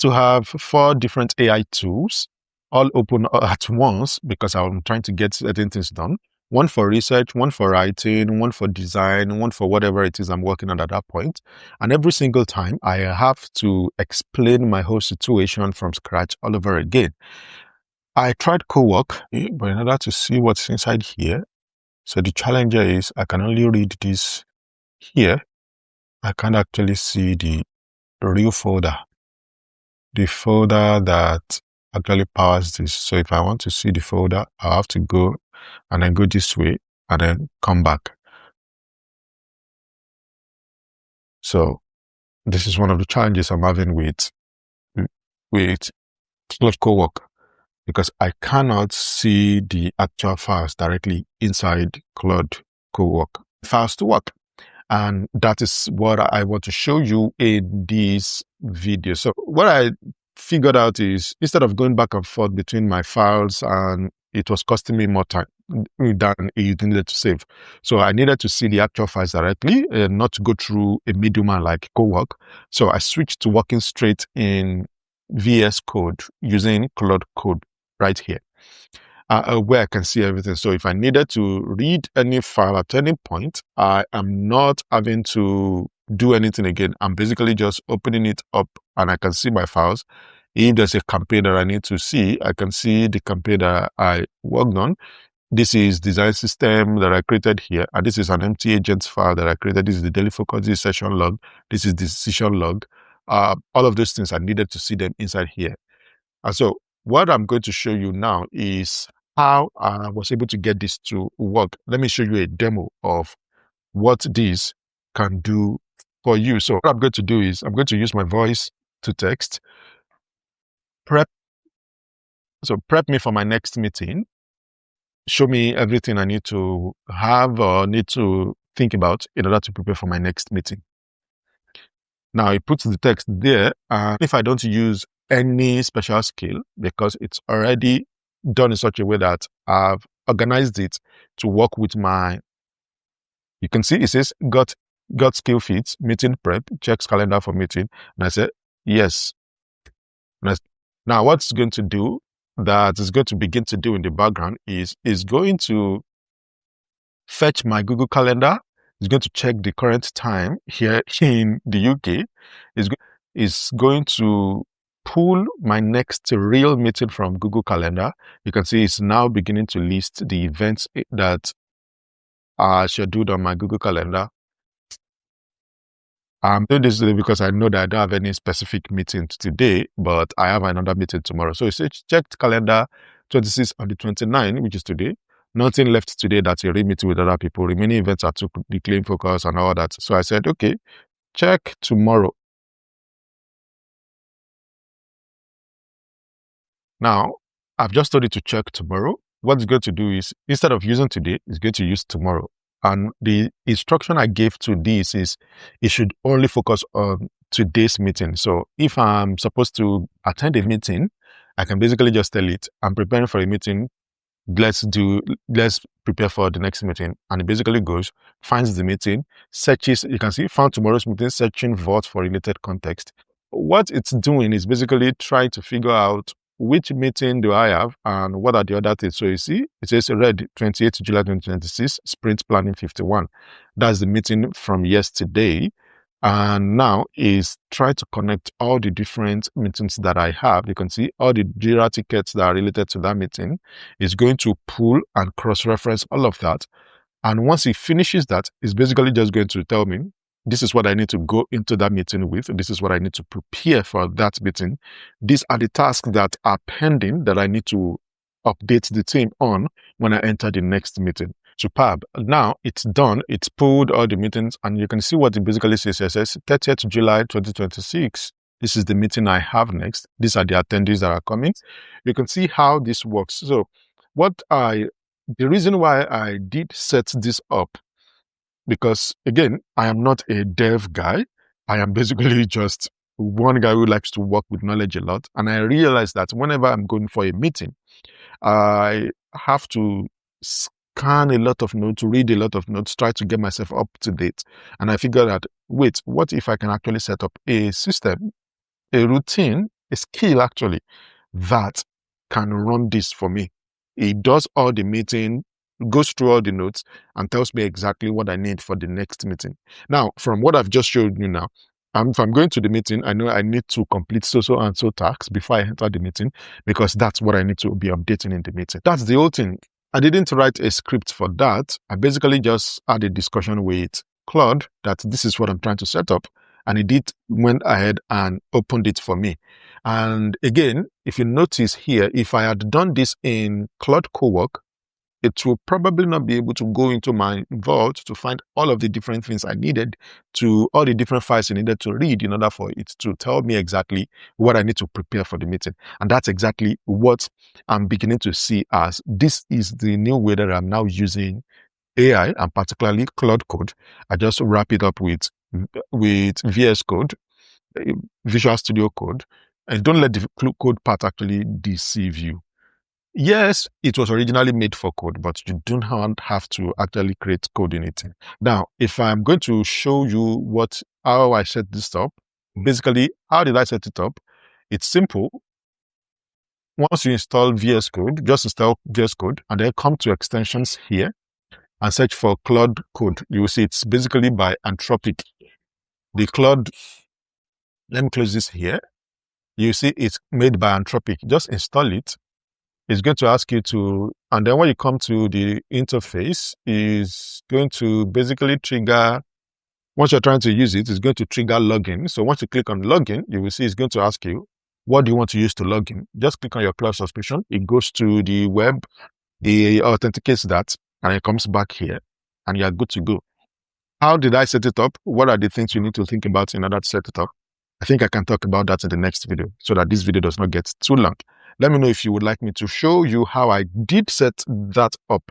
to have 4 different AI tools all open at once because I'm trying to get certain things done. One for research, one for writing, one for design, one for whatever it is I'm working on at that point. And every single time I have to explain my whole situation from scratch all over again. I tried co-work, but in order to see what's inside here, so the challenge is I can only read this here. I can't actually see the real folder, the folder that actually powers this. So if I want to see the folder, I'll have to go and then go this way and then come back. So this is one of the challenges I'm having with Claude Co-work, because I cannot see the actual files directly inside Claude Co-work files to work. And that is what I want to show you in this video. So what I figured out is, instead of going back and forth between my files, and it was costing me more time than it needed to save. So I needed to see the actual files directly and not to go through a middleman like co-work. So I switched to working straight in VS Code using Claude Code right here. Where I can see everything. So if I needed to read any file at any point, I am not having to do anything again. I'm basically just opening it up and I can see my files. If there's a campaign that I need to see, I can see the campaign that I worked on. This is design system that I created here. And this is an empty agents file that I created. This is the daily focus, this is session log. This is the decision log. All of those things, I needed to see them inside here. And so what I'm going to show you now is how I was able to get this to work. Let me show you a demo of what this can do for you. So what I'm going to do is I'm going to use my voice to text. Prep me for my next meeting. Show me everything I need to have or need to think about in order to prepare for my next meeting. Now it puts the text there. And if I don't use any special skill, because it's already done in such a way that I've organized it to work with my, you can see it says got skill fits, meeting prep, checks calendar for meeting. And I said, yes. Now what's going to do, that is going to begin to do in the background is going to fetch my Google Calendar. It's going to check the current time here in the UK. It's going to pull my next real meeting from Google Calendar. You can see it's now beginning to list the events that are scheduled on my Google Calendar. I'm doing this today because I know that I don't have any specific meetings today, but I have another meeting tomorrow. So it's checked calendar 26 on the 29th, which is today. Nothing left today that's a real meeting with other people. Remaining events are to the claim focus and all that. So I said, okay, check tomorrow. Now, I've just told it to check tomorrow. What it's going to do is, instead of using today, it's going to use tomorrow. And the instruction I gave to this is, it should only focus on today's meeting. So if I'm supposed to attend a meeting, I can basically just tell it, I'm preparing for a meeting. Let's prepare for the next meeting. And it basically goes, finds the meeting, searches, you can see, found tomorrow's meeting, searching vault for related context. What it's doing is basically trying to figure out which meeting do I have and what are the other things. So you see, it says red 28 July 2026, sprint planning 51. That's the meeting from yesterday. And now is try to connect all the different meetings that I have. You can see all the Jira tickets that are related to that meeting. Is going to pull and cross-reference all of that. And once it finishes that, it's basically just going to tell me, this is what I need to go into that meeting with. This is what I need to prepare for that meeting. These are the tasks that are pending that I need to update the team on when I enter the next meeting. Superb. Now it's done. It's pulled all the meetings and you can see what it basically says. It says 30th July 2026. This is the meeting I have next. These are the attendees that are coming. You can see how this works. So the reason why I did set this up, because again, I am not a dev guy. I am basically just one guy who likes to work with knowledge a lot. And I realized that whenever I'm going for a meeting, I have to scan a lot of notes, read a lot of notes, try to get myself up to date. And I figured out, wait, what if I can actually set up a system, a routine, a skill actually that can run this for me. It does all the meeting, goes through all the notes, and tells me exactly what I need for the next meeting. Now, from what I've just showed you now, if I'm going to the meeting, I know I need to complete so and so tasks before I enter the meeting, because that's what I need to be updating in the meeting. That's the whole thing. I didn't write a script for that. I basically just had a discussion with Claude that this is what I'm trying to set up. And it went ahead and opened it for me. And again, if you notice here, if I had done this in Claude Cowork, it will probably not be able to go into my vault to find all of the different things I needed, to all the different files I needed to read in order for it to tell me exactly what I need to prepare for the meeting. And that's exactly what I'm beginning to see as this is the new way that I'm now using AI, and particularly Claude Code. I just wrap it up with VS Code, Visual Studio Code, and don't let the code part actually deceive you. Yes, it was originally made for code, but you don't have to actually create code in it. Now, if I'm going to show you how I set this up, basically, how did I set it up? It's simple. Once you install VS Code, just install VS Code and then come to extensions here and search for Claude Code. You will see it's basically by Anthropic. The Claude, let me close this here. You see it's made by Anthropic. Just install it. It's going to ask you to, and then when you come to the interface, is going to basically trigger, once you're trying to use it, it's going to trigger login. So once you click on login, you will see it's going to ask you, what do you want to use to login? Just click on your Claude subscription. It goes to the web, it authenticates that, and it comes back here, and you're good to go. How did I set it up? What are the things you need to think about in order to set it up? I think I can talk about that in the next video so that this video does not get too long. Let me know if you would like me to show you how I did set that up